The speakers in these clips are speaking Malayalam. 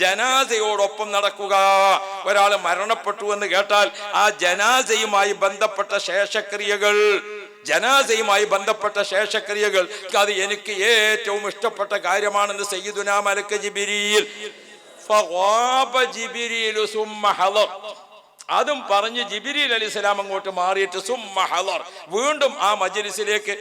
ജനാസയോടൊപ്പം നടക്കുക. ഒരാൾ മരണപ്പെട്ടു എന്ന് കേട്ടാൽ ആ ജനാസയുമായി ബന്ധപ്പെട്ട ശേഷക്രിയകൾ, ജനാസയുമായി ബന്ധപ്പെട്ട ശേഷക്രിയകൾ അത് എനിക്ക് ഏറ്റവും ഇഷ്ടപ്പെട്ട കാര്യമാണെന്ന് സയ്യിദുനാ മലക്ക് ജിബ്രീൽ ഫഗാബ ജിബ്രീൽ സുമ്മ ഹളർ, അതും പറഞ്ഞ് ജിബ്രീൽ അലൈഹിസ്സലാം അങ്ങോട്ട് മാറിയിട്ട് സുമ്മ ഹളർ, വീണ്ടും ആ മജ്ലിസിലേക്ക്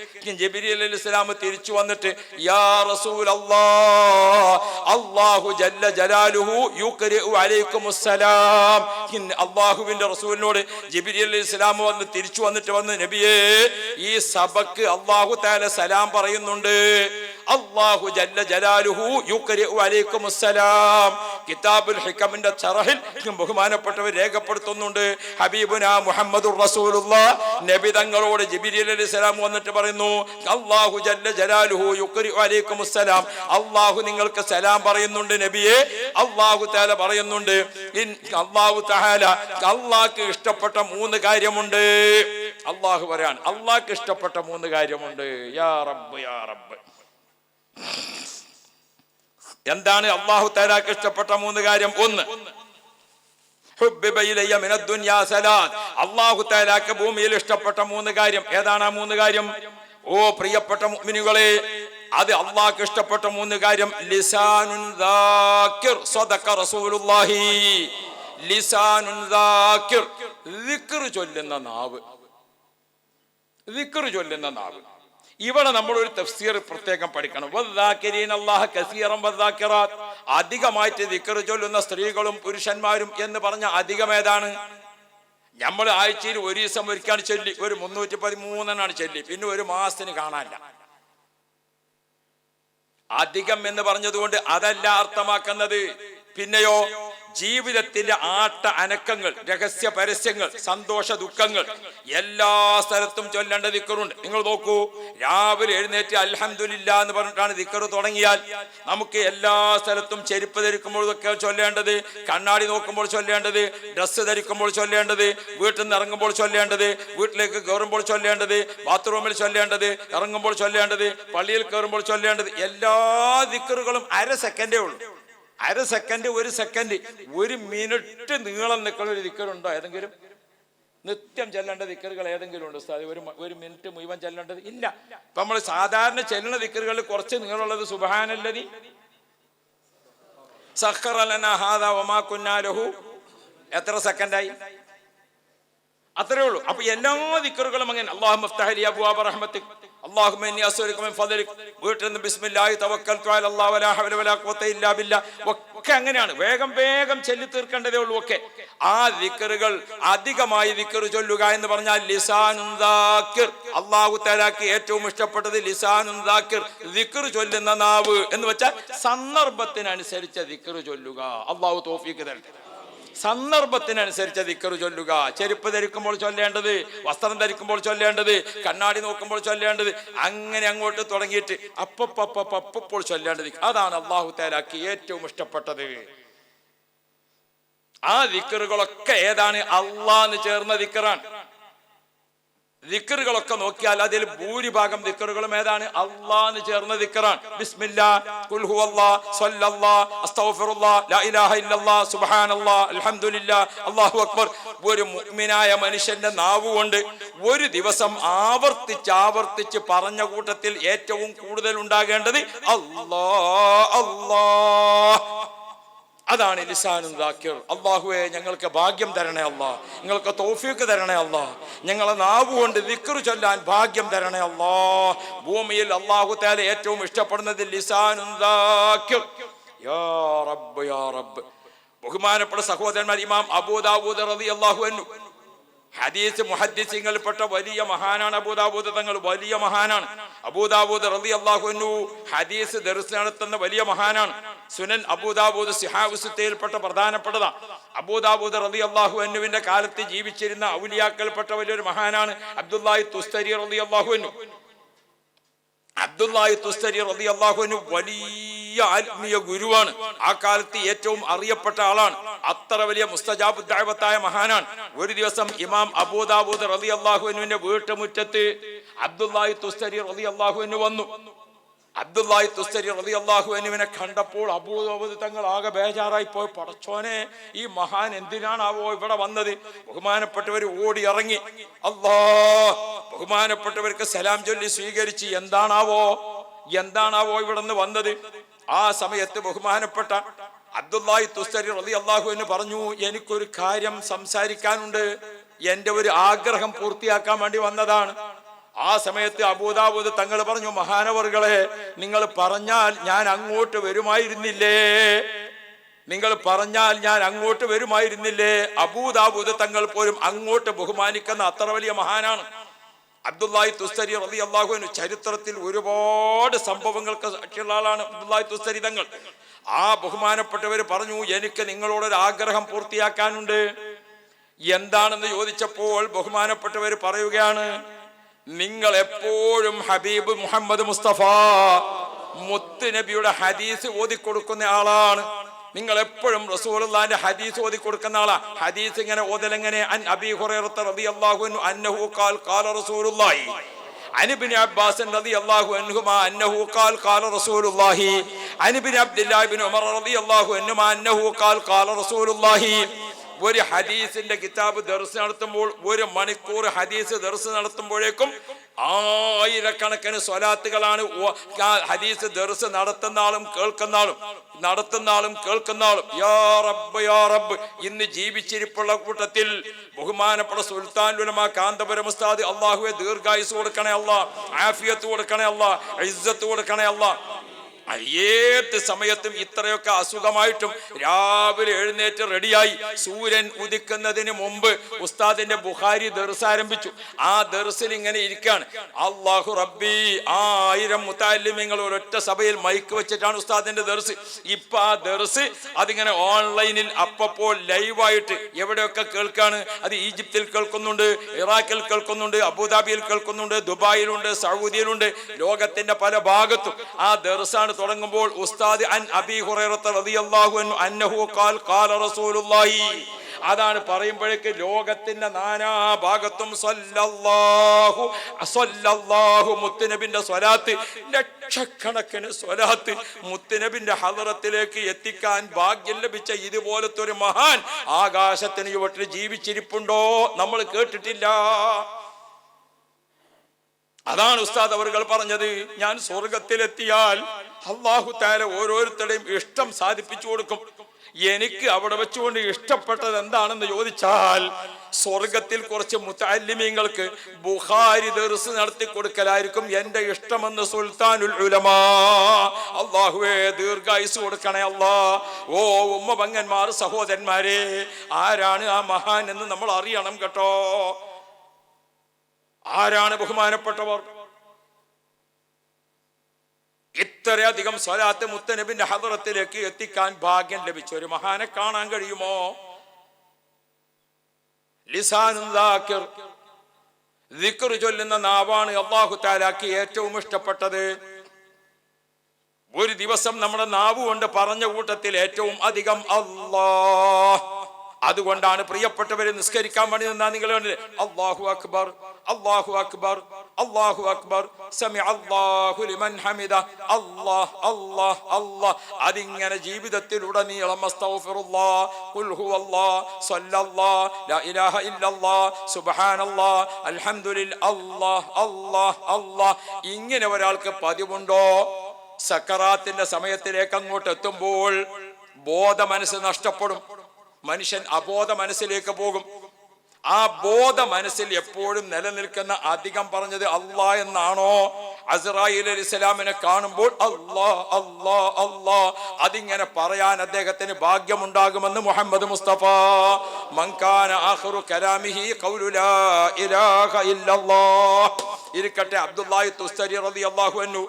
ജിബ്രീൽ അലൈഹിസ്സലാം തിരിച്ചു വന്നിട്ട് യാ റസൂലല്ലാഹ് അല്ലാഹു ജല്ല ജലാലുഹു യുഖ്രിഉ അലൈക്കുമുസ്സലാം, അല്ലാഹുവിന്റെ റസൂലിനോട് ജിബ്രീൽ അലൈഹിസ്സലാം വന്ന് തിരിച്ചു വന്നിട്ട് നബിയേ, ഈ സബക്ക് അല്ലാഹു തആല സലാം പറയുന്നുണ്ട്. അല്ലാഹു ജല്ല ജലാലുഹു യുഖ്രിഉ അലൈക്കുമുസ്സലാം. കിതാബുൽ ഹികമിന്റെ ശറഹിൽ ബഹുമാനപ്പെട്ടവർ രേഖപ്പെടുത്തുന്നുണ്ട്, ഹബീബുനാ മുഹമ്മദുർ റസൂലുള്ളാഹ് നബി തങ്ങളോട് ജിബ്രീൽ അലൈഹിസ്സലാം വന്നിട്ട് പറയുന്നു, അല്ലാഹു ജല്ല ജലാലുഹു യുഖ്രിഉ അലൈക്കുമുസ്സലാം, അല്ലാഹു നിങ്ങൾക്ക് സലാം പറയുന്നുണ്ട് നബിയെ. അല്ലാഹു തആല പറയുന്നുണ്ട്, അല്ലാഹു തആല അല്ലാഹുക്ക് ഇഷ്ടപ്പെട്ട 3 കാര്യമുണ്ട്. അല്ലാഹു പറയാണ് അല്ലാഹുക്ക് ഇഷ്ടപ്പെട്ട 3 കാര്യമുണ്ട്. യാ റബ്ബ് യാ റബ്ബ്, എന്താണ് അല്ലാഹു തആലക്ക് ഇഷ്ടപ്പെട്ട 3 കാര്യം? 1, ഹുബ്ബിബ ഇലയ്യ മിനദ് ദുനിയാ സലാത്ത്, അല്ലാഹു തആലക്ക് ഭൂമിയിൽ ഇഷ്ടപ്പെട്ട 3 കാര്യം. ഏതാണ് ആ 3 കാര്യം? ഓ പ്രിയപ്പെട്ട മുഅ്മിനുകളെ, അത് അല്ലാഹുക്ക് ഇഷ്ടപ്പെട്ട 3 കാര്യം. ലിസാനുൻ ദാകിർ, സദഖ റസൂലുള്ളാഹി, ലിസാനുൻ ദാകിർ, ദിക്ർ ചൊല്ലുന്ന നാവ്, ദിക്ർ ചൊല്ലുന്ന നാവ്. ഇവിടെ നമ്മൾ ഒരു തഫ്സീർ പ്രത്യേകം പഠിക്കണം. അധികമായിട്ട് ദിക്ർ ചൊല്ലുന്ന സ്ത്രീകളും പുരുഷന്മാരും എന്ന് പറഞ്ഞ അധികം ഏതാണ്? നമ്മൾ ആഴ്ചയിൽ ഒരു ദിവസം ഒരിക്കലാണ് ചൊല്ലി, ഒരു 313 ചൊല്ലി, പിന്നെ ഒരു മാസത്തിന് കാണാനില്ല. അധികം എന്ന് പറഞ്ഞതുകൊണ്ട് അതല്ല അർത്ഥമാക്കുന്നത്. പിന്നെയോ ജീവിതത്തിന്റെ ആട്ട അനക്കങ്ങൾ, രഹസ്യ പരസ്യങ്ങൾ, സന്തോഷ ദുഃഖങ്ങൾ എല്ലാ സ്ഥലത്തും ചൊല്ലേണ്ട ദിക്റുണ്ട്. നിങ്ങൾ നോക്കൂ, രാവിലെ എഴുന്നേറ്റ് അൽഹംദുലില്ലാ എന്ന് പറഞ്ഞിട്ടാണ് ദിക്ർ തുടങ്ങിയാൽ നമുക്ക് എല്ലാ സ്ഥലത്തും ചെരുപ്പ് ധരിക്കുമ്പോഴൊക്കെ ചൊല്ലേണ്ടത്, കണ്ണാടി നോക്കുമ്പോൾ ചൊല്ലേണ്ടത്, ഡ്രസ്സ് ധരിക്കുമ്പോൾ ചൊല്ലേണ്ടത്, വീട്ടിൽ നിന്ന് ഇറങ്ങുമ്പോൾ ചൊല്ലേണ്ടത്, വീട്ടിലേക്ക് കയറുമ്പോൾ ചൊല്ലേണ്ടത്, ബാത്റൂമിൽ ചൊല്ലേണ്ടത്, ഇറങ്ങുമ്പോൾ ചൊല്ലേണ്ടത്, പള്ളിയിൽ കയറുമ്പോൾ ചൊല്ലേണ്ടത്, എല്ലാ ദിക്റുകളും 1/2 സെക്കൻഡേ ഉള്ളൂ. 1/2 സെക്കൻഡ്, 1 സെക്കൻഡ്, 1 മിനിറ്റ് നീളം നിൽക്കുന്ന ഒരു ദിക്റുണ്ടോ? ഏതെങ്കിലും നിത്യം ചെല്ലേണ്ട ദിക്റുകൾ ഏതെങ്കിലും ഉണ്ടോ? ഒരു മിനിറ്റ് മുഴുവൻ ചെല്ലേണ്ടത് ഇല്ല. ഇപ്പൊ നമ്മൾ സാധാരണ ചെല്ലുന്ന ദിക്റുകളിൽ കുറച്ച് നീളമുള്ളത് സുബ്ഹാനല്ലദി സഖറ ലനാ ഹാദാ വമാ കുന്നാ ലഹു, എത്ര സെക്കൻഡായി? അത്രേ ഉള്ളൂ. അപ്പൊ എല്ലാ ദിക്റുകളും അങ്ങനെ അല്ലാഹുമ്മ ഇഫ്തഹ് ലി അബ്വാബ റഹ്മതിക്, അല്ലാഹുമ്മ ഇന്നി അസ്അലുക മിൻ ഫദ്ലിക്, വീട്ടിൽ നിന്ന് ബിസ്മില്ലാഹി തവക്കൽതു അലല്ലാഹി വലാ ഹൗല വലാ ഖുവത ഇല്ലാ ബില്ലാഹ്, ഒക്കെ അങ്ങനെയാണ്. വേഗം വേഗം ചൊല്ലി തീർക്കേണ്ടതേ ഉള്ളൂ. ഒക്കെ ആ ദിക്റുകൾ അധികമായി ദിക്ർ ചൊല്ലുക എന്ന് പറഞ്ഞാൽ ലിസാനുൻ ദാകിർ, അല്ലാഹു തആലക്ക് ഏറ്റവും ഇഷ്ടപ്പെട്ടത് ലിസാനുൻ ദാകിർ, ദിക്ർ ചൊല്ലുന്ന നാവ് എന്ന് വെച്ചാൽ സന്ദർഭത്തിനനുസരിച്ച് ദിക്ർ ചൊല്ലുക. അല്ലാഹു തൗഫീഖ് തരട്ടെ. സന്ദർഭത്തിനനുസരിച്ച് ദിക്ർ ചൊല്ലുക. ചെരുപ്പ് ധരിക്കുമ്പോൾ ചൊല്ലേണ്ടത്, വസ്ത്രം ധരിക്കുമ്പോൾ ചൊല്ലേണ്ടത്, കണ്ണാടി നോക്കുമ്പോൾ ചൊല്ലേണ്ടത്, അങ്ങനെ അങ്ങോട്ട് തുടങ്ങിയിട്ട് അപ്പോൾ ചൊല്ലേണ്ടത്. അതാണ് അല്ലാഹു തആലക്ക് ഏറ്റവും ഇഷ്ടപ്പെട്ടത്. ആ ദിക്റുകളൊക്കെ ഏതാണ്? അല്ലാഹ് ചേർന്ന ദിക്റാണ്. ദിക്റുകളൊക്കെ നോക്കിയാൽ അതിൽ ഭൂരിഭാഗം ദിക്റുകളും ഏതാണ്? അല്ലാഹ് ചേർന്ന ദിക്റാണ്. ബിസ്മില്ലാഹ്, ഖുൽ ഹുവല്ലാഹ്, സ്വല്ലല്ലാഹ്, അസ്തഗ്ഫിറുല്ലാഹ്, ലാ ഇലാഹ ഇല്ലല്ലാഹ്, സുബ്ഹാനല്ലാഹ്, അൽഹംദുലില്ലാഹ്, അല്ലാഹു അക്ബർ. ഒരു മുഅ്മിനായ മനുഷ്യന്റെ നാവ് കൊണ്ട് ഒരു ദിവസം ആവർത്തിച്ച് പറഞ്ഞ കൂട്ടത്തിൽ ഏറ്റവും കൂടുതൽ ഉണ്ടാകേണ്ടത് അല്ലാഹ് അല്ലാഹ്. അതാണ് ലിസാനുൻ ദാകിർ. അല്ലാഹുവേ, ഞങ്ങൾക്ക് ഭാഗ്യം തരണേ അല്ലാഹ്, ഞങ്ങൾക്ക് തൗഫീഖ് തരണേ അല്ലാഹ്, ഞങ്ങളെ നാവ് കൊണ്ട് ദിക്ർ ചൊല്ലാൻ ഭാഗ്യം തരണേ അല്ലാഹ്. ഭൂമിയിൽ അല്ലാഹു തആല ഏറ്റവും ഇഷ്ടപ്പെടുന്നത് ലിസാനുൻ ദാകിർ. യാ റബ്ബ് യാ റബ്ബ്. ബഹുമാനപ്പെട്ട സഹോദരന്മാർ, ഇമാം അബൂ ദാവൂദ് റളിയല്ലാഹു അൻഹു ഹദീസ് മുഹദ്ദിസീങ്ങളിൽപ്പെട്ട വലിയ മഹാനാണ് അബൂ ദാവൂദ് തങ്ങൾ, വലിയ മഹാനാണ്. അബൂ ദാവൂദ് റളിയല്ലാഹു അൻഹു ഹദീസ് ദർസ് നടത്തുന്ന വലിയ മഹാനാണ്. സുനൻ അബൂ ദാവൂദ് സിഹാഹു സിത്തയിൽപ്പെട്ട പ്രധാനപ്പെട്ടതാണ്. അബൂ ദാവൂദ് റളിയല്ലാഹു അൻഹുവിന്റെ കാലത്ത് ജീവിച്ചിരുന്ന ഔലിയാക്കൾപ്പെട്ട വലിയൊരു മഹാനാണ് അബ്ദുല്ലാഹി തുസ്തരി റളിയല്ലാഹു അൻഹു. അബ്ദുല്ലാഹി തുസ്തരി റളിയല്ലാഹു അൻഹു വലിയ ആത്മീയ ഗുരുവാണ്. ആ കാലത്ത് ഏറ്റവും അറിയപ്പെട്ട ആളാണ്. അത്ര വലിയ മുസ്തജാബ് ദഅവത്തായ മഹാനാണ്. ഒരു ദിവസം ഇമാം അബൂ ദാവൂദ് റളിയല്ലാഹു അൻഹുവിന്റെ വീട്ടുമുറ്റത്ത് അബ്ദുല്ലാഹി തുസ്തരി റളിയല്ലാഹു അൻഹു വന്നു. അബ്ദുല്ലാഹി തുസ്തരി റളിയല്ലാഹു അൻഹുവിനെ കണ്ടപ്പോൾ അബൂദാവൂദ് തങ്ങൾ ആകെ ബേജാറായി പോയി. പടച്ചോനെ, ഈ മഹാൻ എന്തിനാണാവോ ഇവിടെ വന്നത്? ബഹുമാനപ്പെട്ടവർ ഓടി ഇറങ്ങി ബഹുമാനപ്പെട്ടവർക്ക് സലാം ചൊല്ലി സ്വീകരിച്ച് എന്താണാവോ ഇവിടെ നിന്ന് വന്നത്? ആ സമയത്ത് ബഹുമാനപ്പെട്ട അബ്ദുല്ലാഹി തുസ്തരി റളിയല്ലാഹു അൻഹു പറഞ്ഞു, എനിക്കൊരു കാര്യം സംസാരിക്കാനുണ്ട്, എന്റെ ഒരു ആഗ്രഹം പൂർത്തിയാക്കാൻ വേണ്ടി വന്നതാണ്. ആ സമയത്ത് അബൂദാവൂദ് തങ്ങൾ പറഞ്ഞു, മഹാനവർകളെ, നിങ്ങൾ പറഞ്ഞാൽ ഞാൻ അങ്ങോട്ട് വരുമായിരുന്നില്ലേ? അബൂദാവൂദ് തങ്ങൾ പോലും അങ്ങോട്ട് ബഹുമാനിക്കുന്ന അത്ര വലിയ മഹാനാണ് അബ്ദുല്ലാഹി തുസ്തരി റളിയല്ലാഹു അൻഹു. ചരിത്രത്തിൽ ഒരുപാട് സംഭവങ്ങൾക്ക് സാക്ഷിയുള്ള ആളാണ് അബ്ദുല്ലാഹി തുസ്തരി തങ്ങൾ. ആ ബഹുമാനപ്പെട്ടവർ പറഞ്ഞു, എനിക്ക് നിങ്ങളോടൊരു ആഗ്രഹം പൂർത്തിയാക്കാനുണ്ട്. എന്താണെന്ന് ചോദിച്ചപ്പോൾ ബഹുമാനപ്പെട്ടവർ പറയുകയാണ്, നിങ്ങൾ എപ്പോഴും ഹബീബ് മുഹമ്മദ് മുസ്തഫ മുത്ത് നബിയുടെ ഹദീസ് ഓതിക്കൊടുക്കുന്ന ആളാണ്. നിങ്ങൾ എപ്പോഴും റസൂലുള്ളാഹിന്റെ ഹദീസ് ഓതിക്കൊടുക്കുന്ന ആളാ. ഹദീസ് ഇങ്ങനെ ഓതലെങ്ങനെ? അൻ അബീ ഹുറൈറ റളിയല്ലാഹു അൻഹു അന്നഹു ഖാൽ ഖാല റസൂലുള്ളാഹി അൻ ഇബ്നു അബ്ബാസ് റളിയല്ലാഹു അൻഹുമാ അന്നഹു ഖാൽ ഖാല റസൂലുള്ളാഹി അൻ ഇബ്നു അബ്ദുല്ലാഹി ഇബ്നു ഉമർ റളിയല്ലാഹു അൻഹുമാ അന്നഹു ഖാൽ ഖാല റസൂലുള്ളാഹി. ഒരു ഹദീസിന്റെ കിതാബ് ദർസ് നടത്തുമ്പോൾ, 1 മണിക്കൂർ ഹദീസ് ദർസ് നടത്തുമ്പോഴേക്കും ആയിരക്കണക്കിന് സ്വലാത്തുകളാണ് ഹദീസ് ദർസ് നടത്തുന്ന ആളും കേൾക്കുന്ന ആളും. യാ റബ്ബ് യാ റബ്ബ്. ഇന്ന് ജീവിച്ചിരിപ്പുള്ള കൂട്ടത്തിൽ ബഹുമാനപ്പെട്ട സുൽത്താൻ ഉലമാ കാന്തപുരം ഉസ്താദ്, അല്ലാഹുവേ ദീർഘായുസ് കൊടുക്കണേ അല്ലാ, ആഫിയത്ത് കൊടുക്കണേ അല്ലാ, ഇസ്സത്ത് കൊടുക്കണേ അല്ലാ. ഏത് സമയത്തും ഇത്രയൊക്കെ അസുഖമായിട്ടും രാവിലെ എഴുന്നേറ്റ് റെഡിയായി സൂര്യൻ ഉദിക്കുന്നതിന് മുമ്പ് ഉസ്താദിന്റെ ബുഖാരി ദർസ് ആരംഭിച്ചു. ആ ദർസിൽ ഇങ്ങനെ ഇരിക്കാണ്. അല്ലാഹു റബ്ബി, 1000 മുതഅല്ലിമീങ്ങൾ ഒരൊറ്റ സഭയിൽ മൈക്ക് വെച്ചിട്ടാണ് ഉസ്താദിന്റെ ദർസ്. ഇപ്പൊ ആ ദർസ് അതിങ്ങനെ ഓൺലൈനിൽ അപ്പോൾ ലൈവായിട്ട് എവിടെയൊക്കെ കേൾക്കാണ്. അത് ഈജിപ്തിൽ കേൾക്കുന്നുണ്ട്, ഇറാഖിൽ കേൾക്കുന്നുണ്ട്, അബുദാബിയിൽ കേൾക്കുന്നുണ്ട്, ദുബായിലുണ്ട്, സൗദിയിലുണ്ട്, ലോകത്തിന്റെ പല ഭാഗത്തും ആ ദർസാണ് തുടങ്ങുമ്പോൾ ഉസ്താദ് അൻ അബീ ഹുറൈറ റളിയല്ലാഹു അൻഹു അന്നഹു ഖാൽ ഖാല റസൂലുള്ളാഹി, അതാണ് പറയുമ്പോഴേക്ക് ലോകത്തിന്റെ നാനാഭാഗത്തും സല്ലല്ലാഹു മുത്തുനബിന്റെ സ്വലാത്ത്, ലക്ഷക്കണക്കിന് സ്വലാത്ത് മുത്തുനബിന്റെ ഹളറത്തിലേക്ക് എത്തിക്കാൻ ഭാഗ്യം ലഭിച്ച ഇതുപോലത്തെ ഒരു മഹാൻ ആകാശത്തിന് ചുവട്ടിൽ ജീവിച്ചിരിപ്പുണ്ടോ? നമ്മൾ കേട്ടിട്ടില്ല. അതാണ് ഉസ്താദ് അവർകൾ പറഞ്ഞത്, ഞാൻ സ്വർഗത്തിലെത്തിയാൽ അല്ലാഹു തആല ഓരോരുത്തരുടെയും ഇഷ്ടം സാധിപ്പിച്ചു കൊടുക്കും. എനിക്ക് അവിടെ വെച്ചുകൊണ്ട് ഇഷ്ടപ്പെട്ടത് എന്താണെന്ന് ചോദിച്ചാൽ, സ്വർഗത്തിൽ കുറച്ച് മുതഅല്ലിമീങ്ങൾക്ക് ബുഖാരി ദർസ് നടത്തി കൊടുക്കലായിരിക്കും എന്റെ ഇഷ്ടമെന്ന് സുൽത്താനുൽ ഉലമാ. അല്ലാഹുവേ ദീർഘായുസ് കൊടുക്കണേ അല്ലാ. ഓ ഉമ്മ പങ്ങന്മാർ, സഹോദരന്മാരെ, ആരാണ് ആ മഹാൻ എന്ന് നമ്മൾ അറിയണം കേട്ടോ. ആരാണ് ബഹുമാനപ്പെട്ടവർ? ഇത്രയധികം സ്വലാത്ത് മുത്തനബിന്റെ ഹദറത്തിലേക്ക് എത്തിക്കാൻ ഭാഗ്യം ലഭിച്ച ഒരു മഹാനെ കാണാൻ കഴിയുമോ? ലിസാനുൻ ദാക്കിർ, ദിക്ർ ചൊല്ലുന്ന നാവാണ് അല്ലാഹു തആലക്ക് ഏറ്റവും ഇഷ്ടപ്പെട്ടത്. ഒരു ദിവസം നമ്മുടെ നാവ് കൊണ്ട് പറഞ്ഞ കൂട്ടത്തിൽ ഏറ്റവും അധികം അല്ലാഹ്. അതുകൊണ്ടാണ് പ്രിയപ്പെട്ടവരെ നിസ്കരിക്കാൻ വേണ്ടി നിന്നാ നിങ്ങൾ അല്ലാഹു അക്ബർ, അല്ലാഹു അക്ബർ, അല്ലാഹു അക്ബർ, സമിഅ അല്ലാഹു ലിമൻ ഹമിദ, അല്ലാഹ് അല്ലാഹ് അല്ലാഹ്. അതിങ്ങനെ ജീവിതത്തിലുടനീളം അസ്തഗ്ഫിറുല്ലാഹ്, ഖുൽ ഹുവല്ലാഹ്, സ്വല്ലല്ലാഹ്, ലാ ഇലാഹ ഇല്ലല്ലാഹ്, സുബ്ഹാനല്ലാഹ്, അൽഹംദുലില്ലാഹ്, അല്ലാഹ് അല്ലാഹ് അല്ലാഹ്. ഇങ്ങനെ ഒരാൾക്ക് പതിവുണ്ടോ? സക്കറാത്തിന്റെ സമയത്തിലേക്ക് അങ്ങോട്ട് എത്തുമ്പോൾ ബോധ മനസ്സ് നഷ്ടപ്പെടും. മനുഷ്യൻ അബോധ മനസ്സിലേക്ക് പോകും. ആ ബോധ മനസ്സിൽ എപ്പോഴും നിലനിൽക്കുന്ന അധികം പറഞ്ഞത് അല്ലാ എന്നാണോ? അസ്രായീൽ അലൈഹിസ്സലാമിനെ കാണുമ്പോൾ അല്ലാ അല്ലാ അല്ലാ, അതിങ്ങനെ പറയാൻ അദ്ദേഹത്തിന് ഭാഗ്യമുണ്ടാകുമെന്ന് മുഹമ്മദ് മുസ്തഫ. മൻ കാന ആഖിറു കലാമിഹി ഖൗലു ലാ ഇലാഹ ഇല്ലല്ലാഹ്. ഇരിക്കട്ടെ, അബ്ദുല്ലാഹി തുസ്തരി റളിയല്ലാഹു അൻഹു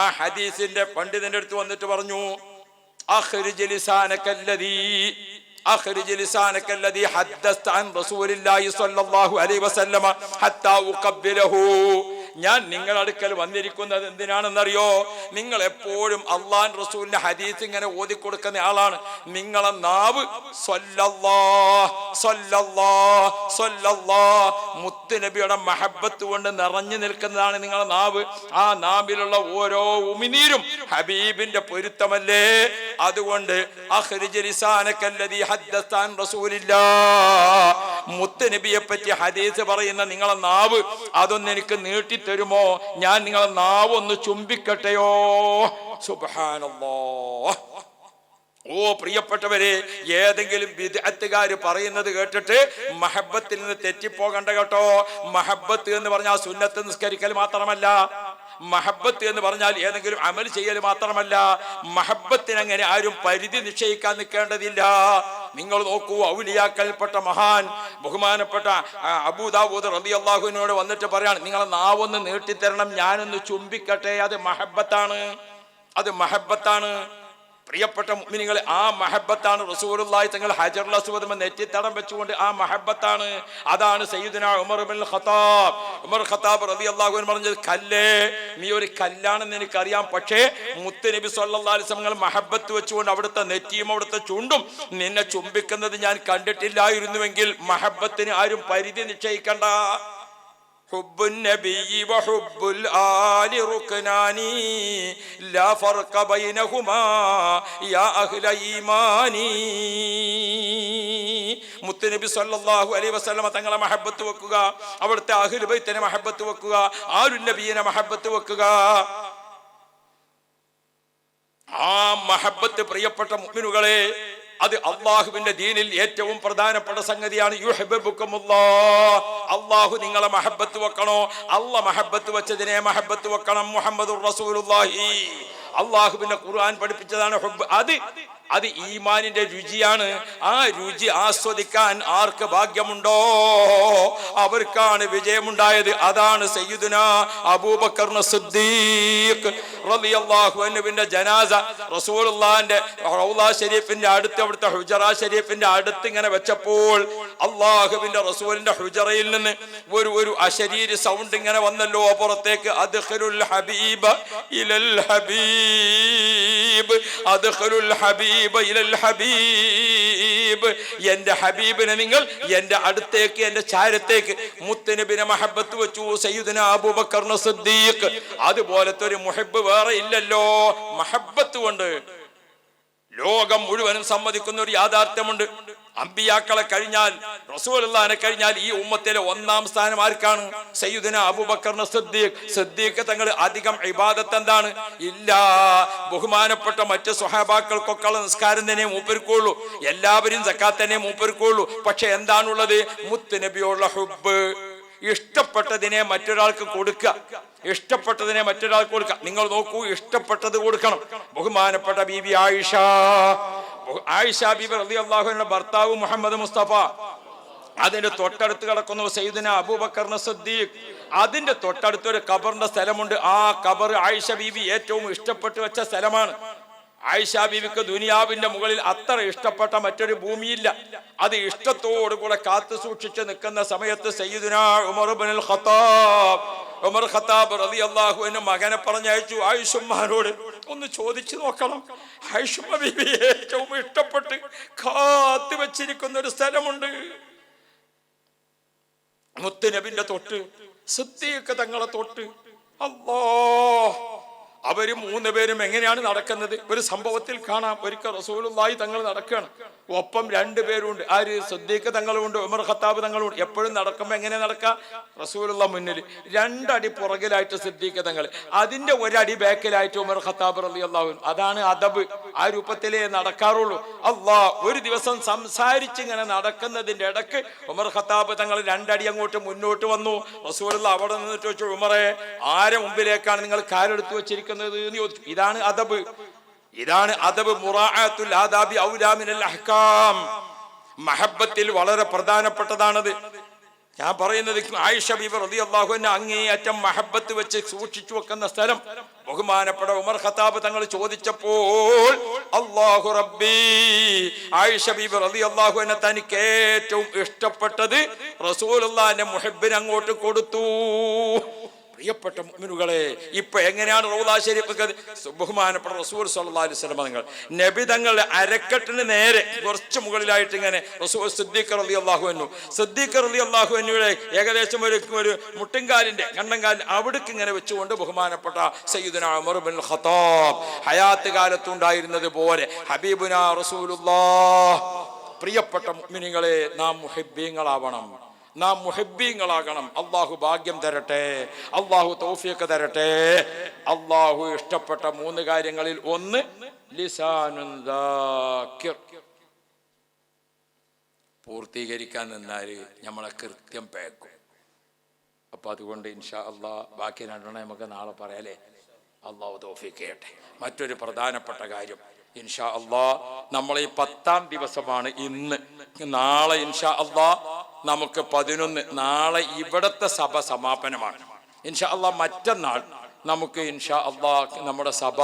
ആ ഹദീസിന്റെ പണ്ഡിതന്റെ അടുത്ത് വന്നിട്ട് പറഞ്ഞു, അഖ്രിജ് ലിസാനക അല്ലദീ ഹദ്ദസ്ത അൻ റസൂലില്ലാഹി സ്വല്ലല്ലാഹു അലൈഹി വസല്ലമ ഹത്താ ഉഖബ്ബിലഹു. ഞാൻ നിങ്ങളുടെ അടുക്കൽ വന്നിരിക്കുന്നത് എന്തിനാണെന്നറിയോ? നിങ്ങൾ എപ്പോഴും അള്ളാൻ റസൂലിന്റെ ഹദീസ് ഇങ്ങനെ ഓതിക്കൊടുക്കുന്ന ആളാണ്. നിങ്ങളെ നാവ് മുത്തുനബിയുടെ മഹബത്ത് കൊണ്ട് നിറഞ്ഞു നിൽക്കുന്നതാണ് നിങ്ങളെ നാവ്. ആ നാവിലുള്ള ഓരോ ഉമിനീരും ഹബീബിന്റെ പൊരുത്തമല്ലേ? അതുകൊണ്ട് മുത്തുനബിയെ പറ്റി ഹദീസ് പറയുന്ന നിങ്ങളെ നാവ് അതൊന്ന് എനിക്ക് നീട്ടിത്തരുമോ? ഞാൻ നിങ്ങളെ നാവ് ഒന്ന് ചുംബിക്കട്ടെയോ? സുബ്ഹാനല്ലാഹ്. ഓ പ്രിയപ്പെട്ടവരെ, ഏതെങ്കിലും ബിദ്അത്തുകാർ പറയുന്നത് കേട്ടിട്ട് മഹബത്തിൽ നിന്ന് തെറ്റിപ്പോകണ്ട കേട്ടോ. മഹബത്ത് എന്ന് പറഞ്ഞാൽ സുന്നത്ത് നിസ്കരിക്കൽ മാത്രമല്ല, മഹബത്ത് എന്ന് പറഞ്ഞാൽ ഏതെങ്കിലും അമൽ ചെയ്യൽ മാത്രമല്ല. മഹബത്തിന് അങ്ങനെ ആരും പരിധി നിശ്ചയിക്കാൻ നിൽക്കേണ്ടതില്ല. നിങ്ങൾ നോക്കൂ, ഔലിയാക്കൽപ്പെട്ട മഹാൻ ബഹുമാനപ്പെട്ട അബൂദാവൂദ് റളിയല്ലാഹുവിനോട് വന്നിട്ട് പറയാണ്, നിങ്ങളെ നാവൊന്ന് നീട്ടിത്തരണം, ഞാനൊന്ന് ചുംബിക്കട്ടെ. അത് മഹബത്താണ്, അത് മഹബത്താണ്. പ്രിയപ്പെട്ട മുഅ്മിനീങ്ങളെ, ആ മഹബത്താണ് റസൂലുള്ളാഹി തങ്ങൾ ഹജറുൽ അസ്വദ് നെറ്റിത്തടം വെച്ചുകൊണ്ട് ആ മഹബത്താണ്. അതാണ് സയ്യിദുനാ ഉമർ ഇബ്നുൽ ഖത്താബ്. ഉമർ ഖത്താബ് റളിയല്ലാഹു അൻഹു പറഞ്ഞത്, കല്ലേ, നീ ഒരു കല്ലാണെന്ന് എനിക്കറിയാം, പക്ഷേ മുത്തുനബി സ്വല്ലല്ലാഹു അലൈഹി വസല്ലം മഹബത്ത് വെച്ചുകൊണ്ട് അവിടുത്തെ നെറ്റിയും അവിടുത്തെ ചുണ്ടും നിന്നെ ചുംബിക്കുന്നത് ഞാൻ കണ്ടിട്ടില്ലായിരുന്നുവെങ്കിൽ മഹബത്തിന് ആരും പരിധി നിശ്ചയിക്കണ്ട. ഹുബ്ബുൻ നബിയ്യി വഹുബ്ബുൽ ആലി റുക്നാനി ലാ ഫർഖ ബൈനഹുമാ യാ അഹ്ല ഈമാനി. മുത്തുനബി സല്ലല്ലാഹു അലൈഹി വസല്ലം തങ്ങളെ മഹബത്ത് വെക്കുക, അവിടുത്തെ അഹ്ലു ബൈത്തിനെ മഹബത്ത് വെക്കുക, ആലുൻ നബിയെ മഹബത്ത് വെക്കുക. ആ മഹബത്ത് പ്രിയപ്പെട്ട മുഅ്മിനുകളെ, അത് അള്ളാഹുവിന്റെ ദീനിൽ ഏറ്റവും പ്രധാനപ്പെട്ട സംഗതിയാണ്. യുഹിബ്ബുക്കുമുല്ലാഹ്, അള്ളാഹു നിങ്ങളെ മഹബത്ത് വെക്കണോ? അള്ളാഹ് മഹബത്ത് വെച്ചതിനെ മഹബത്ത് വെക്കണം. മുഹമ്മദുർ റസൂലുള്ളാഹി, അള്ളാഹുവിന്റെ ഖുർആൻ പഠിപ്പിച്ചതാണ് ഹുബ്ബ്. അത് ഈമാനിന്റെ രുചിയാണ്. ആ രുചി ആസ്വദിക്കാൻ ആർക്ക് ഭാഗ്യമുണ്ടോ അവർക്കാണ് വിജയമുണ്ടായത്. അതാണ് സയ്യിദുനാ അബൂബക്കർ സിദ്ദീഖ് റളിയല്ലാഹു അൻഹുവിന്റെ ജനാസ റസൂലുള്ളാഹിന്റെ റൗള ശരീഫിന്റെ അടുത്ത്, അവിടുത്തെ ഹുജറ ശരീഫിന്റെ അടുത്ത് ഇങ്ങനെ വെച്ചപ്പോൾ അള്ളാഹുവിന്റെ റസൂലിന്റെ ഹുജറയിൽ നിന്ന് ഒരു അശരീരി സൗണ്ട് ഇങ്ങനെ വന്നല്ലോ പുറത്തേക്ക്. അദ്ഖിലുൽ ഹബീബ ഇലൽ ഹബീബ്, അദ്ഖിലുൽ ഹബീബ ഇലൽ ഹബീബ്. എന്റെ ഹബീബിനെ നിങ്ങൾ എന്റെ അടുത്തേക്ക്, എന്റെ ചാരത്തേക്ക്. മുത്തുനബിനെ മഹബത്ത് വെച്ചു സയ്യിദുനാ അബൂബക്കർ സിദ്ദീഖ്. അതുപോലത്തെ ഒരു മുഹബ്ബ് വേറെ ഇല്ലല്ലോ. മഹബത്ത് കൊണ്ട് ലോകം മുഴുവനും സമ്മതിക്കുന്ന ഒരു യാഥാർത്ഥ്യമുണ്ട്. അമ്പിയാക്കളെ കഴിഞ്ഞാൽ, റസൂലുള്ളാഹിനെ കഴിഞ്ഞാൽ ഈ ഉമ്മത്തിലെ ഒന്നാം സ്ഥാനം ആർക്കാണ്? സയ്യിദുനാ അബൂബക്കർ സിദ്ദീഖ്. സിദ്ദീഖ് തങ്ങൾ അധികം ഇബാദത്ത് എന്താണ്? ഇല്ല. ബഹുമാനപ്പെട്ട മറ്റ് സ്വഹാബാക്കൾക്കൊക്കെ നിസ്കാരം തന്നെ മൂപ്പർക്കുള്ളൂ, എല്ലാവരും സക്കാത്ത് തന്നെ മൂപ്പർക്കുള്ളൂ. പക്ഷെ എന്താണുള്ളത്? മുത്തുനബിയുള്ള ഹുബ്ബ്. ഇഷ്ടപ്പെട്ടതിനെ മറ്റൊരാൾക്ക് കൊടുക്കുക, ഇഷ്ടപ്പെട്ടതിനെ മറ്റൊരാൾക്ക് കൊടുക്കുക. നിങ്ങൾ നോക്കൂ, ഇഷ്ടപ്പെട്ടത് കൊടുക്കണം. ബഹുമാനപ്പെട്ട ബീബി ആയിഷ ബീബി റളിയല്ലാഹു അൻഹയുടെ ഭർത്താവ് മുഹമ്മദ് മുസ്തഫ, അതിന്റെ തൊട്ടടുത്ത് കിടക്കുന്ന സയ്യിദുനാ അബൂബക്കർ സിദ്ദീഖ്. അതിന്റെ തൊട്ടടുത്തൊരു ഖബറിന്റെ സ്ഥലമുണ്ട്. ആ ഖബർ ആയിഷ ബീബി ഏറ്റവും ഇഷ്ടപ്പെട്ടു വെച്ച സ്ഥലമാണ്. ആയിഷ ബീവിക്ക് ദുനിയാവിന്റെ മുകളിൽ അത്ര ഇഷ്ടപ്പെട്ട മറ്റൊരു ഭൂമിയില്ല. അത് ഇഷ്ടത്തോടുകൂടെ കാത്തു സൂക്ഷിച്ച് നിൽക്കുന്ന സമയത്ത് സയ്യിദുനാ ഉമർ ഇബ്നുൽ ഖത്താബ്, ഉമർ ഖത്താബ് റളിയല്ലാഹു അൻഹു മകനെ പറഞ്ഞയച്ചു, ആയിഷുമ്മയോട് ഒന്ന് ചോദിച്ചു നോക്കണം. ആയിഷുമ്മ ബീവി ഏറ്റവും ഇഷ്ടപ്പെട്ട് കാത്തു വെച്ചിരിക്കുന്ന ഒരു സ്ഥലമുണ്ട്. മുത്തുനബിന്റെ തൊട്ട്, സിദ്ദീഖ് തങ്ങളെ തൊട്ട്. അല്ലാഹ്, അവര് മൂന്ന് പേരും എങ്ങനെയാണ് നടക്കുന്നത്? ഒരു സംഭവത്തിൽ കാണാം. ഒരിക്കൽ റസൂലുള്ളാഹി തങ്ങൾ നടക്കുകയാണ്, ഒപ്പം രണ്ടുപേരുണ്ട്. ആര്? സിദ്ദീഖ് തങ്ങളുമുണ്ട്, ഉമർ ഖത്താബ് തങ്ങളുമുണ്ട്. എപ്പോഴും നടക്കുമ്പോൾ എങ്ങനെ നടക്കുക? റസൂലുള്ളാഹി മുന്നിൽ, രണ്ടടി പുറകിലായിട്ട് സിദ്ദീഖ് തങ്ങൾ, അതിന്റെ ഒരടി ബാക്കിലായിട്ട് ഉമർ ഖത്താബ് റളിയല്ലാഹു അൻഹു. അതാണ് അദബ്. ആ രൂപത്തിലേ നടക്കാറുള്ളൂ. അല്ലാഹ്, ഒരു ദിവസം സംസാരിച്ചിങ്ങനെ നടക്കുന്നതിന്റെ ഇടക്ക് ഉമർ ഖത്താബ് തങ്ങൾ രണ്ടടി അങ്ങോട്ട് മുന്നോട്ട് വന്നു. റസൂലുള്ളാഹി അവിടെ നിന്നിട്ട് ചോദിച്ചു, ഉമറെ, ആരെ മുമ്പിലേക്കാണ് നിങ്ങൾ കാലെടുത്ത് വെച്ചിരിക്കുന്നത് എന്ന് ചോദിച്ചു. ഇതാണ് അദബ്, ഇതാണ് അദബ്. മുറാഅത്തുൽ ആദാബി ഔലാ മിനൽ അഹ്കാം. മഹബത്തിൽ വളരെ പ്രധാനപ്പെട്ടതാണത്. ഞാൻ പറയുന്നത് ആയിഷ ബീബി റളിയല്ലാഹു അൻഹ അങ്ങേയറ്റം മഹബത്ത് വെച്ച് സൂക്ഷിച്ചു വെക്കുന്ന സ്ഥലം. ബഹുമാനപ്പെട്ട ഉമർ ഖത്താബ് തങ്ങൾ ചോദിച്ചപ്പോൾ അല്ലാഹു റബ്ബി, ആയിഷ ബീബി റളിയല്ലാഹു അൻഹ തനിക്ക് ഏറ്റവും ഇഷ്ടപ്പെട്ടത് റസൂലുള്ളാഹിന്റെ മുഹബ്ബിനെ അങ്ങോട്ട് കൊടുത്തു. പ്രിയപ്പെട്ട മുഅ്മിനുകളെ, ഇപ്പൊ എങ്ങനെയാണ് റൗള ശരീഫ് ബഹുമാനപ്പെട്ട റസൂൽ സ്വല്ലല്ലാഹു അലൈഹി വസല്ലം തങ്ങൾ നബി തങ്ങളുടെ അരക്കെട്ടിന് നേരെ കുറച്ച് മുകളിലായിട്ട് ഇങ്ങനെ റസൂൽ സിദ്ദീഖ് റളിയല്ലാഹു അൻഹുയുടെ ഏകദേശം ഒരു മുട്ടിൻകാലിന്റെ കണ്ടങ്കാലിന്റെ അവിടേക്ക് ഇങ്ങനെ വെച്ചുകൊണ്ട് ബഹുമാനപ്പെട്ട സയ്യിദുനാ ഉമർ ഇബ്നുൽ ഖത്താബ് ഹയാത്ത് കാലത്തുണ്ടായിരുന്നത് പോലെ ഹബീബുനാ റസൂലുള്ളാഹ്. പ്രിയപ്പെട്ട മുഅ്മിനീങ്ങളെ, നാം മുഹിബ്ബീങ്ങളാകണം. അള്ളാഹു ഭാഗ്യം തരട്ടെ, അള്ളാഹു തൗഫീഖ് തരട്ടെ. അള്ളാഹു ഇഷ്ടപ്പെട്ട 3 കാര്യങ്ങളിൽ ഒന്ന് ലിസാനുൻ ദാക്കിർ. പൂർത്തീകരിക്കാൻ നിന്നാൽ നമ്മളെ കൃത്യം പേക്കും. അപ്പൊ അതുകൊണ്ട് ഇൻഷാ അള്ളാഹ് ബാക്കി 2 നമുക്ക് നാളെ പറയാലേ. അള്ളാഹു തൗഫീഖ് ചെയ്യട്ടെ. മറ്റൊരു പ്രധാനപ്പെട്ട കാര്യം, ഇൻഷാ അള്ളാഹ് നമ്മളെ ഈ 10-ാം ദിവസമാണ് ഇന്ന്. നാളെ ഇൻഷാ അള്ളാഹ് നമുക്ക് 11, നാളെ ഇവിടത്തെ സഭ സമാപനമാണ്. ഇൻഷാ അള്ളാഹ് മറ്റന്നാൾ നമുക്ക് ഇൻഷാ അള്ളാഹ് നമ്മുടെ സഭ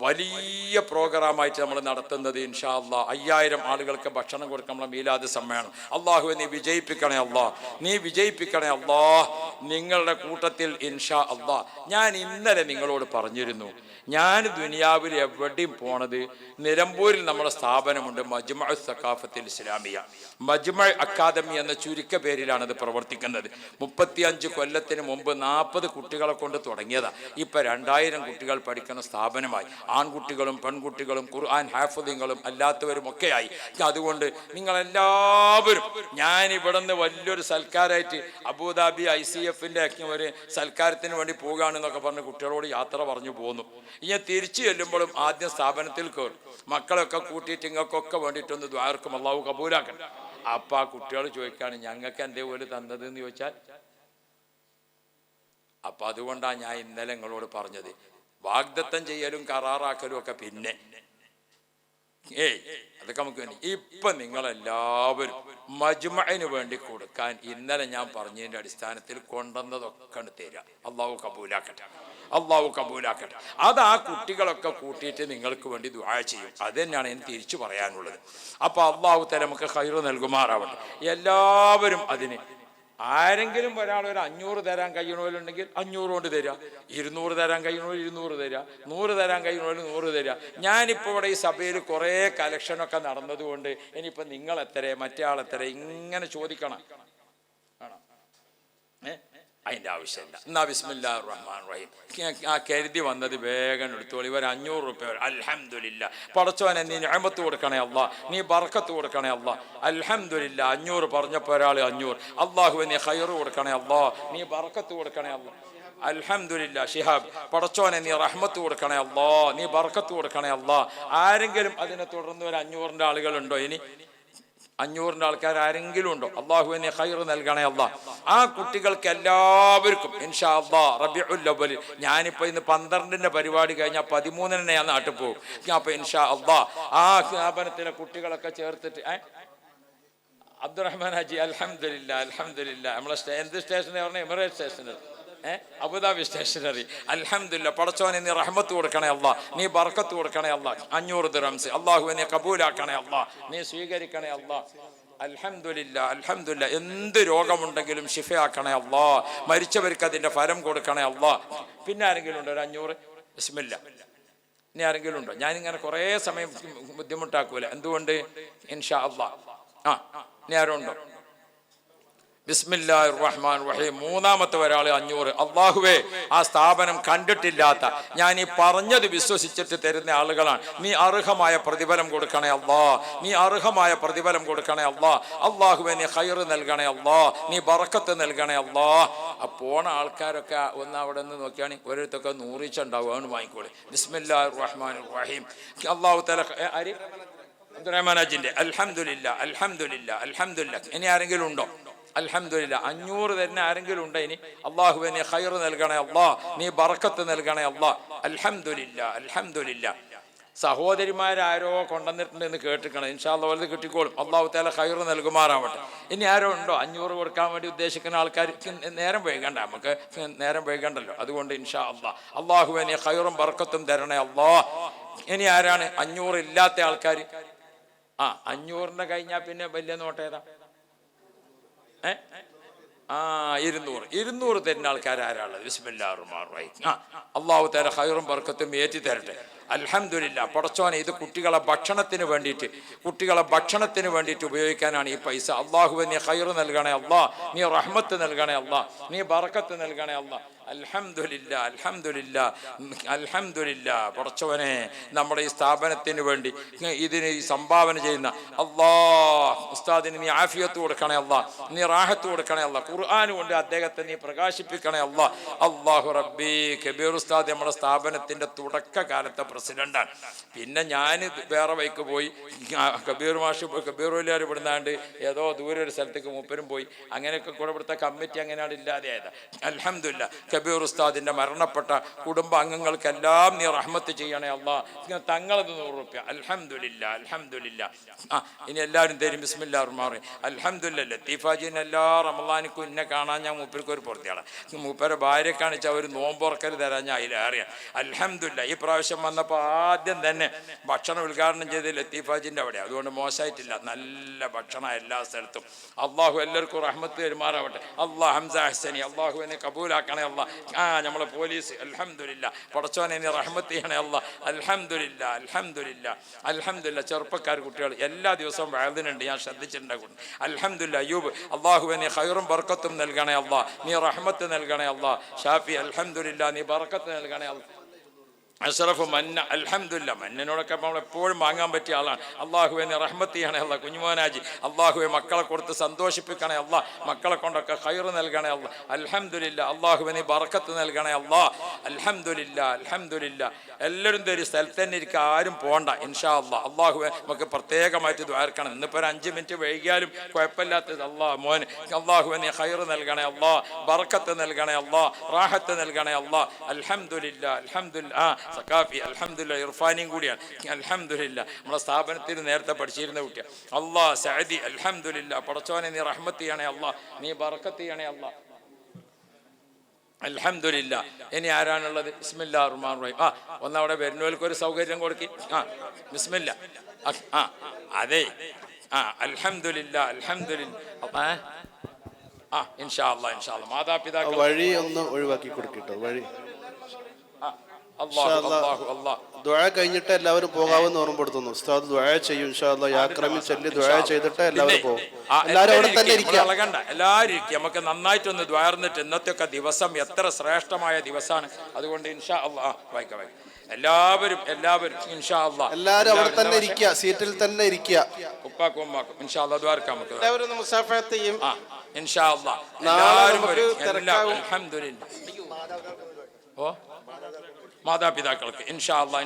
വലിയ പ്രോഗ്രാമായിട്ട് നമ്മൾ നടത്തുന്നത് ഇൻഷാ അള്ളാഹ് 5000 ആളുകൾക്ക് ഭക്ഷണം കൊടുക്കാൻ നമ്മളെ മീലാദ് സമ്മേളനം. അള്ളാഹുവെ നീ വിജയിപ്പിക്കണേ അള്ളാഹ്, നീ വിജയിപ്പിക്കണേ അള്ളാഹ്. നിങ്ങളുടെ കൂട്ടത്തിൽ ഇൻഷാ അള്ളാഹ് ഞാൻ ഇന്നലെ നിങ്ങളോട് പറഞ്ഞിരുന്നു, ഞാൻ ദുനിയാവിൽ എവിടെയും പോണത് നിലമ്പൂരിൽ നമ്മുടെ സ്ഥാപനമുണ്ട്, മജ്മഉ സഖാഫത്തുൽ ഇസ്ലാമിയ, മജ്മഉ അക്കാദമി എന്ന ചുരുക്ക പേരിലാണ് അത് പ്രവർത്തിക്കുന്നത്. 35 കൊല്ലത്തിന് മുമ്പ് 40 കുട്ടികളെ കൊണ്ട് തുടങ്ങിയതാ. ഇപ്പൊ 2000 കുട്ടികൾ പഠിക്കുന്ന സ്ഥാപനമായി. ആൺകുട്ടികളും പെൺകുട്ടികളും ഖുർആൻ ഹാഫിളുകളും അല്ലാത്തവരും ഒക്കെയായി. അതുകൊണ്ട് നിങ്ങളെല്ലാവരും, ഞാൻ ഇവിടുന്ന് വലിയൊരു സൽക്കാരായിട്ട് അബുദാബി ICFന്റെ ഒരു സൽക്കാരത്തിന് വേണ്ടി പോകുകയാണെന്നൊക്കെ പറഞ്ഞ് കുട്ടികളോട് യാത്ര പറഞ്ഞു പോന്നു. ഇങ്ങനെ തിരിച്ചു ചെല്ലുമ്പോഴും ആദ്യം സ്ഥാപനത്തിൽ കയറും. മക്കളൊക്കെ കൂട്ടിയിട്ട് ഇങ്ങൾക്കൊക്കെ വേണ്ടിയിട്ടൊന്ന് ദ്വാർക്കും, അള്ളാഹു കബൂലാക്കണം. അപ്പൊ ആ കുട്ടികൾ ചോദിക്കാണ്, ഞങ്ങൾക്ക് എന്തേ പോലെ തന്നത് എന്ന് ചോദിച്ചാൽ. അപ്പൊ അതുകൊണ്ടാണ് ഞാൻ ഇന്നലെ നിങ്ങളോട് പറഞ്ഞത്, വാഗ്ദത്തം ചെയ്യലും കരാറാക്കലും ഒക്കെ പിന്നെ അതൊക്കെ നമുക്ക് വേണ്ടി. ഇപ്പൊ നിങ്ങളെല്ലാവരും മജ്മഅന് വേണ്ടി കൊടുക്കാൻ ഇന്നലെ ഞാൻ പറഞ്ഞതിന്റെ അടിസ്ഥാനത്തിൽ കൊണ്ടുവന്നതൊക്കെ തരിക. അള്ളാഹു കബൂലാക്കട്ടെ, അള്ളാഹു കബൂലാക്കട്ടെ. അത് ആ കുട്ടികളൊക്കെ കൂട്ടിയിട്ട് നിങ്ങൾക്ക് വേണ്ടി ദുആ ചെയ്യും. അത് തന്നെയാണ് എനിക്ക് തിരിച്ചു പറയാനുള്ളത്. അപ്പൊ അള്ളാഹു തആല നമുക്ക് ഖൈറ് നൽകുമാറാവട്ടെ. എല്ലാവരും അതിന് ആരെങ്കിലും ഒരാൾ ഒരു 500 തരാൻ കഴിയണവരുണ്ടെങ്കിൽ 500 കൊണ്ട് തരിക, 200 തരാൻ കഴിയണവർ 200 തരിക, 100 തരാൻ കഴിയണവർ 100 തരിക. ഞാനിപ്പോൾ ഇവിടെ ഈ സഭയിൽ കുറേ കലക്ഷനൊക്കെ നടന്നതുകൊണ്ട് ഇനിയിപ്പോൾ നിങ്ങൾ എത്ര, മറ്റേ ആൾ എത്ര, ഇങ്ങനെ ചോദിക്കണം. ആണോ? അതിൻ്റെ ആവശ്യമില്ല. എന്നാ ബിസ്മില്ലാഹിർ റഹ്മാനിർ റഹീം. ആ കരുതി വന്നത് വേഗം എടുത്തോളി. ഒരു 500 രൂപ. അൽഹംദുലില്ലാ. പടച്ചോനെ നീ നിഅമത്ത് കൊടുക്കണേ അല്ലാ, നീ ബർക്കത്ത് കൊടുക്കണേ അല്ലാ. അൽഹംദുലില്ലാ. 500 പറഞ്ഞപ്പോൾ ഒരാൾ 500. അല്ലാഹുവേ നീ ഖൈറ് കൊടുക്കണേ അല്ലാ, നീ ബർക്കത്ത് കൊടുക്കണേ അല്ലാ. അൽഹംദുലില്ലാ. ഷിഹാബ്, പടച്ചോനെ നീ റഹ്മത്ത് കൊടുക്കണേ അല്ലാ, നീ ബർക്കത്ത് കൊടുക്കണേ അല്ലാ. ആരെങ്കിലും അതിനെ തുടർന്ന് ഒരു 500ന്റെ ആളുകളുണ്ടോ? ഇനി 500ന്റെ ആൾക്കാർ ആരെങ്കിലും ഉണ്ടോ? അള്ളാഹുവേ നീ ഖൈർ നൽകണേ അല്ലാഹ്. ആ കുട്ടികൾക്ക് എല്ലാവർക്കും ഇൻഷാ അല്ലാഹ് റബീഉൽ അവ്വൽ, ഞാനിപ്പോൾ ഇന്ന് 12ന്റെ പരിപാടി കഴിഞ്ഞാൽ 13ന് ഞാൻ നാട്ടിൽ പോകും. അപ്പൊ ഇൻഷാ അല്ലാഹ് ആ സ്ഥാപനത്തിലെ കുട്ടികളൊക്കെ ചേർത്തിട്ട് അബ്ദുറഹ്മാൻ ഹാജി അൽഹംദുലില്ലാ, അൽഹംദുലില്ലാ. നമ്മളെ എന്ത് സ്റ്റേഷനറി പറഞ്ഞാൽ എമിറേറ്റ് സ്റ്റേഷനറി, അബുദാബി സ്റ്റേഷനറി. അൽഹംദുലില്ലാ. പടച്ചോനെ നീ റഹ്മത്ത് കൊടുക്കണേ അല്ലാ, നീ ബർക്കത്ത് കൊടുക്കണേ അല്ലാ. 500 ദിർഹംസ് അല്ലാഹുവേ നീ കബൂലാക്കണേ അല്ലാ, നീ സ്വീകരിക്കണേ അല്ലാ. അൽഹംദുലില്ലാ, അൽഹംദുലില്ലാ. എന്ത് രോഗമുണ്ടെങ്കിലും ശിഫയാക്കണേ അല്ലാ, മരിച്ചവർക്ക് അതിന്റെ ഫലം കൊടുക്കണേ അല്ലാ. പിന്നെ ആരെങ്കിലും ഉണ്ടോ? ഒരു 500? ബിസ്മില്ല. ഇനി ആരെങ്കിലും ഉണ്ടോ? ഞാനിങ്ങനെ കുറേ സമയം ബുദ്ധിമുട്ടാക്കൂല. എന്തുകൊണ്ട്? ഇൻഷാ അല്ലാ. ഇനി ആരും ഉണ്ടോ? ബിസ്മില്ലാഹിർ റഹ്മാനിർ റഹീം. മൂന്നാമത്തെ ഒരാൾ 500. അള്ളാഹുവേ, ആ സ്ഥാപനം കണ്ടിട്ടില്ലാത്ത, ഞാൻ ഈ പറഞ്ഞത് വിശ്വസിച്ചിട്ട് തരുന്ന ആളുകളാണ്. നീ അർഹമായ പ്രതിഫലം കൊടുക്കണേ അല്ലാ, നീ അർഹമായ പ്രതിഫലം കൊടുക്കണേ അല്ലാ. അള്ളാഹുവേ നീ ഖൈർ നൽകണേ അല്ലാ, നീ ബർക്കത്ത് നൽകണേ അല്ലാ. പോണ ആൾക്കാരൊക്കെ ഒന്ന് അവിടെ നിന്ന് നോക്കിയാണ്, ഓരോരുത്തൊക്കെ 100 ഈച്ച ഉണ്ടാവും, അതുകൊണ്ട് വാങ്ങിക്കോളി. ബിസ്മില്ലാഹിർ റഹ്മാനിർ റഹീം. അള്ളാഹു തആല ആര്? അബ്ദുറഹ്മാൻ ഹാജിന്റെ. അൽഹംദുലില്ലാ, അൽഹംദുലില്ലാ, അൽഹംദുലില്ലാ. ഇനി ആരെങ്കിലും ഉണ്ടോ? അൽഹംദുലില്ലാ. 500 തന്നെ ആരെങ്കിലും ഉണ്ട്? ഇനി അള്ളാഹുവേ നീ ഖൈർ നൽകണേ അല്ലാ, നീ ബർക്കത്ത് നൽകണേ അല്ലാ. അൽഹംദുലില്ലാ, അൽഹംദുലില്ലാ. സഹോദരിമാരാരോ കൊണ്ടുവന്നിട്ടുണ്ടെന്ന് കേട്ടിക്കണം. ഇൻഷാ അല്ലാഹ് വലുത് കിട്ടിക്കോളും. അള്ളാഹു തആല ഖൈർ നൽകുമാറാവട്ടെ. ഇനി ആരോ ഉണ്ടോ 500 കൊടുക്കാൻ വേണ്ടി ഉദ്ദേശിക്കുന്ന ആൾക്കാർ? നേരം വൈകണ്ട, നമുക്ക് നേരം വൈകണ്ടല്ലോ. അതുകൊണ്ട് ഇൻഷാ അല്ലാഹ് അള്ളാഹുവേ നീ ഖൈറും ബർക്കത്തും തരണേ അല്ലാ. ഇനി ആരാണ് 500 ഇല്ലാത്ത ആൾക്കാർ? 500ന്റെ കഴിഞ്ഞാൽ പിന്നെ വലിയ നോട്ടേതാ? 200 തരുന്ന ആൾക്കാർ ആരാളുള്ളത്? ബിസ്മില്ലാഹിർ റഹ്മാനിർ റഹീം. അള്ളാഹു തആല ഖൈറും ബർക്കത്തും ഏറ്റി തരട്ടെ. അൽഹംദുലില്ലാ. പടച്ചോനെ, ഇത് കുട്ടികളെ ഭക്ഷണത്തിന് വേണ്ടിയിട്ട് ഉപയോഗിക്കാനാണ് ഈ പൈസ. അള്ളാഹുവേ, നീ ഖൈർ നൽകണേ അല്ലാ, നീ റഹ്മത്ത് നൽകണേ അല്ലാ, നീ ബർക്കത്ത് നൽകണേ അല്ലാ. അൽഹംദുലില്ലാ, അൽഹംദുലില്ലാ, അൽഹംദുലില്ലാ. പടച്ചവനെ, നമ്മുടെ ഈ സ്ഥാപനത്തിന് വേണ്ടി ഇതിന് ഈ സംഭാവന ചെയ്യുന്ന ഉസ്താദിന് നീ ആഫിയത്ത് കൊടുക്കണേ അല്ലാ, നീ റാഹത്ത് കൊടുക്കണേ അല്ലാ. ഖുർആൻ കൊണ്ട് അദ്ദേഹത്തെ നീ പ്രകാശിപ്പിക്കണേ അല്ലാ. അല്ലാഹു റബ്ബി. കബീർ ഉസ്താദ് നമ്മുടെ സ്ഥാപനത്തിന്റെ തുടക്കകാലത്തെ പ്രസിഡന്റാണ്. പിന്നെ ഞാൻ വേറെ വഴിക്ക് പോയി. കബീർ വലിയാർ ഇവിടുന്നാണ്ട് ഏതോ ദൂരെ ഒരു സ്ഥലത്തേക്ക് മൂപ്പരും പോയി. അങ്ങനെയൊക്കെ കൂടെ ഇവിടുത്തെ കമ്മിറ്റി അങ്ങനെയാണ് ഇല്ലാതെയായത്. അൽഹംദുലില്ലാ. കബീർ ഉസ്താദിന്റെ മരണപ്പെട്ട കുടുംബാംഗങ്ങൾക്കെല്ലാം നീ റഹ്മത്ത് ചെയ്യണേ അല്ലാ. തങ്ങളത് 100 രൂപ. അൽഹംദുലില്ലാ, അൽഹംദുലില്ലാ. ഇനി എല്ലാവരും തരും. ബിസ്മില്ലാഹിർ റഹ്മാനിർ റഹീം. അൽഹംദുലില്ലാ. ലത്തീഫാജിന് എല്ലാ റമളാനിക്കും എന്നെ കാണാൻ ഞാൻ മൂപ്പർക്ക് ഒരു പുറത്തിയാണ്. മൂപ്പരെ ഭാര്യ കാണിച്ചാൽ ഒരു നോമ്പുറക്കൽ തരാൻ ഞാൻ അതിലേറിയാണ്. അൽഹംദുലില്ലാ. ഈ പ്രാവശ്യം വന്നപ്പോൾ ആദ്യം തന്നെ ഭക്ഷണം ഉദ്ഘാടനം ചെയ്ത് ലത്തീഫാജിൻ്റെ അവിടെ. അതുകൊണ്ട് മോശമായിട്ടില്ല, നല്ല ഭക്ഷണം എല്ലാ സ്ഥലത്തും. അള്ളാഹു എല്ലാവർക്കും റഹ്മത്ത് പെരുമാറാവട്ടെ. അള്ളാഹ് ഹംസ ഹസനി അള്ളാഹു എന്നെ കബൂലാക്കണേ അല്ലാ. നമ്മളെ പോലീസ് അൽഹംദുലില്ലാ. പടച്ചോനെ, നീ റഹ്മത്ത് ചെയ്യണേ അല്ലാ. അൽഹംദുലില്ലാ, അൽഹംദുലില്ലാ, അൽഹംദുലില്ലാ. ചെറുപ്പക്കാർ കുട്ടികൾ എല്ലാ ദിവസവും വഅദിനുണ്ട്, ഞാൻ ശ്രദ്ധിച്ചിട്ടുണ്ടാകും. അൽഹംദുലില്ലാ. അയ്യൂബ്, അള്ളാഹുവേ, നീ ഖൈറും ബർക്കത്തും നൽകണേ അല്ലാ, നീ റഹ്മത്ത് നൽകണേ അല്ലാ. ഷാഫി, അൽഹംദുലില്ലാ, നീ ബർക്കത്ത് നൽകണേ അല്ലാ. അഷ്റഫ്, മന്ന, അൽഹംദുലില്ലാ. മന്നനോടൊക്കെ നമ്മൾ എപ്പോഴും വാങ്ങാൻ പറ്റിയ ആളാണ്. അള്ളാഹുവെ, നീ റഹ്മത്ത് ചെയ്യണേ അല്ലാ. കുഞ്ഞുമോനാജി, അള്ളാഹുവെ, മക്കളെ കൊടുത്ത് സന്തോഷിപ്പിക്കണേ അല്ലാ, മക്കളെ കൊണ്ടൊക്കെ ഖൈർ നൽകണേ അല്ലാ. അൽഹംദുലില്ലാ. അള്ളാഹുവെ, നീ ബർക്കത്ത് നൽകണേ അല്ലാ. അൽഹംദുലില്ലാ, അൽഹംദുലില്ലാ. എല്ലാവരും ഒരു സ്ഥലത്ത് തന്നെ ഇരിക്കുക, ആരും പോകണ്ട ഇൻഷാ അല്ലാ. അള്ളാഹുവെ, നമുക്ക് പ്രത്യേകമായിട്ട് ദ്വാരക്കണം. ഇന്നിപ്പോൾ ഒരു 5 മിനിറ്റ് വൈകിയാലും കുഴപ്പമില്ലാത്തത്. മോൻ, അള്ളാഹുവെ, നീ ഖൈർ നൽകണേ അല്ലാ, ബർക്കത്ത് നൽകണേ അല്ലാ, റാഹത്ത് നൽകണേ അല്ലാ. അൽഹംദുലില്ലാ, അൽഹംദുലില്ലാ. സഖാഫി, അൽഹംദുലില്ലാ. ഇർഫാനിയും കൂടിയാണ്. അൽഹംദുലില്ലാ. നമ്മുടെ സ്ഥാപനത്തിൽ നേരത്തെ പഠിച്ചിരുന്ന കുട്ടിയാണ്. അല്ലാഹ് സഅദി, അൽഹംദുലില്ലാ. പടച്ചോനെ, നീ റഹ്മത്ത് ചെയ്യണേ അല്ലാ, നീ ബർക്കത്ത് ചെയ്യണേ അല്ലാ. അൽഹംദുലില്ലാ. ഇനി ആരാണുള്ളത്? ബിസ്മില്ലാഹിർ റഹ്മാനിർ റഹീം. ഒന്നവിടെ വരുന്നവർക്ക് ഒരു സൗകര്യം കൊടുക്കി. ബിസ്മില്ലാ. അതെ. അൽഹംദുലില്ലാ, അൽഹംദുലില്ലാ. ഇൻഷാ അല്ലാ, ഇൻഷാ അല്ലാ. മാതാപിതാക്കൾ വഴി ഒന്ന് ഒഴിവാക്കി കൊടുക്കട്ടോ. വഴി ദുആ കഴിഞ്ഞിട്ട് എല്ലാവരും പോകാമെന്ന് ഓർമ്മപ്പെടുത്തുന്നു. ഉസ്താദ് ദുആ ചെയ്യും ഇൻഷാ അല്ലാഹ്. യാക്രമിൽ ചൊല്ലി ദുആ ചെയ്തിട്ട് എല്ലാവരും പോകും. എല്ലാവരും അവിടെ തന്നെ ഇരിക്കുക. എല്ലാവരും ഇരിക്കുക. നമുക്ക് നന്നായിട്ടൊന്ന് ദ്വാർന്നിട്ട് ഇന്നത്തെയൊക്കെ ദിവസം എത്ര ശ്രേഷ്ഠമായ ദിവസമാണ്. അതുകൊണ്ട് ഇൻഷാ അല്ലാഹ് വായിക്കാം. എല്ലാവരും ഇൻഷാ അല്ലാഹ് എല്ലാവരും അവിടെ തന്നെ ഇരിക്കുക, സീറ്റിൽ തന്നെ ഇരിക്കുക. ഉപ്പാക്കും ഉമ്മാക്കും ഇൻഷാ അല്ലാഹ് ദ്വാരക്കാം. നമുക്ക് എല്ലാവരും മുസാഫഹത്ത് ചെയ്യും ഇൻഷാ അല്ലാഹ്. എല്ലാവരും അൽഹംദുലില്ലാ. മാതാപിതാക്കൾക്ക് ഇൻഷാ അല്ലാഹ്.